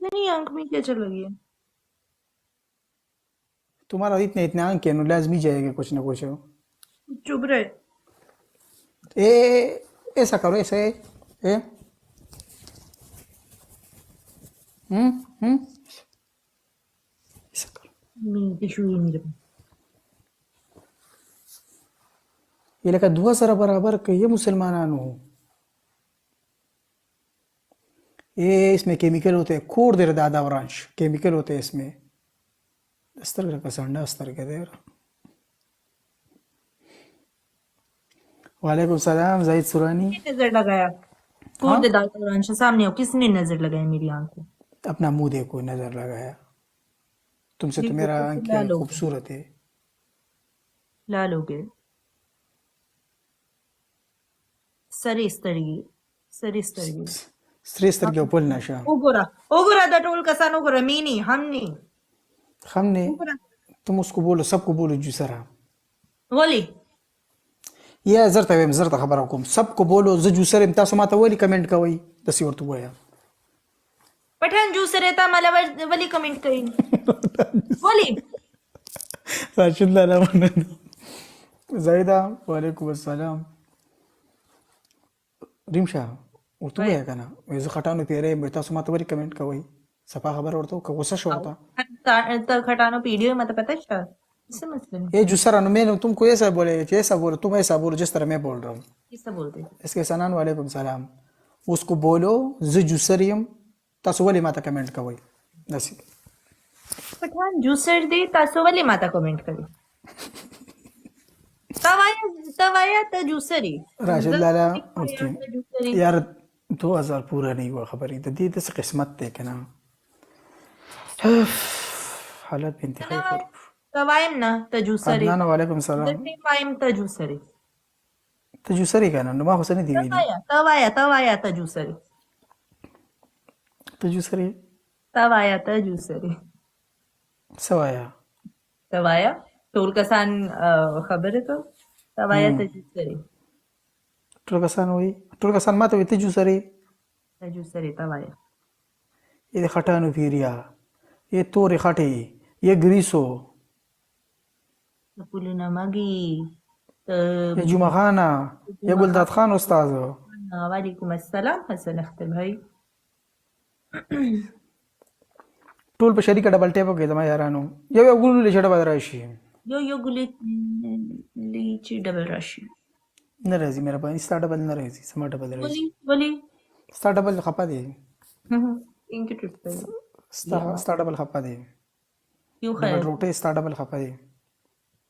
नहीं, आंख में क्या चल रही है? तुम्हारा इतने इतने अंक है, लाजमी जाएगा कुछ ना कुछ। चुप रहे। ए ऐसा करो, ऐसे ए हम्म हम्म ऐसा करो। टिश्यू ही मेरे पास। ये लगा दुआ जरा बराबर कहिए मुसलमानानो। ये इसमें केमिकल होते हैं, खोर दे रहा दादा वरांश, केमिकल होते हैं इसमें। अस्तर का संडा अस्तर के देर। वालेकुम सलाम जाहिद सुरानी। किसने नजर लगाया? हाँ, कूद दे दादा सामने हो, किसने नजर लगाई मेरी आंख को? अपना मुंह देखो, नजर लगाया। तुमसे तो देखो मेरा कैसे आंख लाल हो गए। खूबसूरत है। लाल हो गए। सरिस्तरी। सरिस्तरी। श्रेष्ठ के ऊपर नशा। ओगोरा। ओगोरा द टोल कसान ओगोरा मीनी हमनी। हमने, ओगोरा। तुम उसको बोलो, सबको बोलो जुसरा। बोली। يا زرت وين زرت خبركم सबको बोलो जजू सर इम्ता समाता वली कमेंट का वही दसी और तू गया। पठाण जूस रहता मला वली कमेंट करीन। बोली। राशिद लाला मनन जायदा वालेकुम अस्सलाम रिमशा और तू गया kana इस खटानो पेरे इम्ता समाता वली कमेंट का वही सफा खबर और तो गुस्सा शोरता। खटानो पीडियो मत पता है इससे मसले नहीं। ये जुसरा ने मैंने तुमको ऐसा बोले, ऐसा बोलो, तुम ऐसा बोलो जिस तरह मैं बोल रहा हूँ। किससे बोलते? इसके सनान वालेकुम सलाम। उसको बोलो जजू सरियम तासु वली माता कमेंट का वही दसी। पठाण जूसर दे तासो वली माता कमेंट करी। तवाया तवाया त जूसरी। राशिद लाला तवाया मुफ्ती त जूसरी। यार 2000 पूरा नहीं हुआ खबर ही तो दी दस किस्मत थे ना। हालत भी इंतहाई खराब। तवायम ना त जूसरी। अदनान वालेकुम सलाम। दसे वायम त जूसरी। तो जूसरी का ना नुमा हुसैन दी हुई नहीं। तवाया त जूसरी। तो जूसरी तवाया त जूसरी। सवाया। तवाया टोल कसान खबर है तो तवाया त जूसरी। टुरकसान हुई, टुरकसान मात हुई तो जूसरी। त जूसरी तवाया। ये खटानु फिरिया, ये तोरे खटे, ये ग्रीसो, पुलिना मगी। ये जुमा खाना, ये गुलदात खान उस्ताद। वालेकुम अस्सलाम हसन अख्तर भाई। टोल पे शरीक डबल टेप हो गया था यारानो। ये गुलू ले छड़ा बदरा इशी। यो यो गुली लीची डबल राशि। न रही मेरा पास स्टार्ट डबल न रही, समा डबल रही। बोली बोली। स्टार्ट डबल खपा दे। इनकी ट्रिप पे स्टार्ट डबल खपा दे। क्यों डबल खाया? रोटे स्टार्ट डबल खपा दे।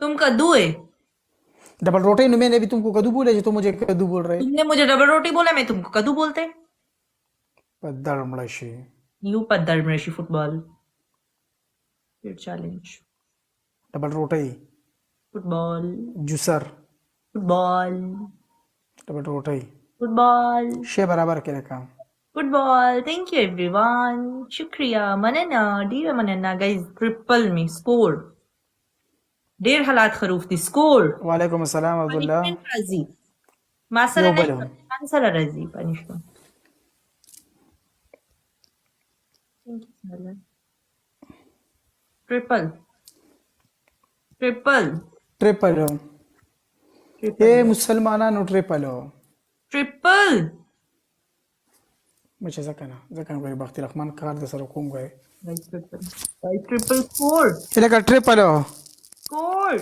तुम कद्दू है। डबल रोटे ने मैंने भी तुमको कद्दू बोले जो तुम मुझे कद्दू बोल रहे। तुमने मुझे डबल रोटी बोला, मैं तुमको कद्दू बोलते। पद्दर मड़शी। यू पद्दर मृषि फुटबॉल। फिर चैलेंज। डबल रोटे फुटबॉल। Juicer football. डबल रोटे फुटबॉल। शे बराबर के रखा। फुटबॉल। Thank you everyone. शुक्रिया मनना डियर मनना गाइस, ट्रिपल में स्कोर। डेढ़ हालात खरूफ दी स्कोर। वालेकुम अस्सलाम अब्दुल्ला। पनिशमेंट राजी। मासला यो नहीं बलो मानसला राजी पनिशमेंट। ट्रिपल। ट्रिपल। ट्रिपल हो ट्रिपल ये मुसलमाना नो ट्रिपल हो। ट्रिपल। मुझे सकना जकन कोई बख्ती रखमान कार दसर हुकुम गए। भाई ट्रिपल। भाई ट्रिपल स्कोर। इले का ट्रिपल हो। स्कोर।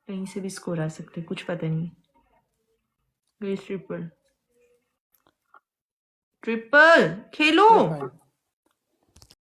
कहीं से भी स्कोर आ सकते, कुछ पता नहीं। Guys triple. ट्रिपल खेलो। ट्रिपल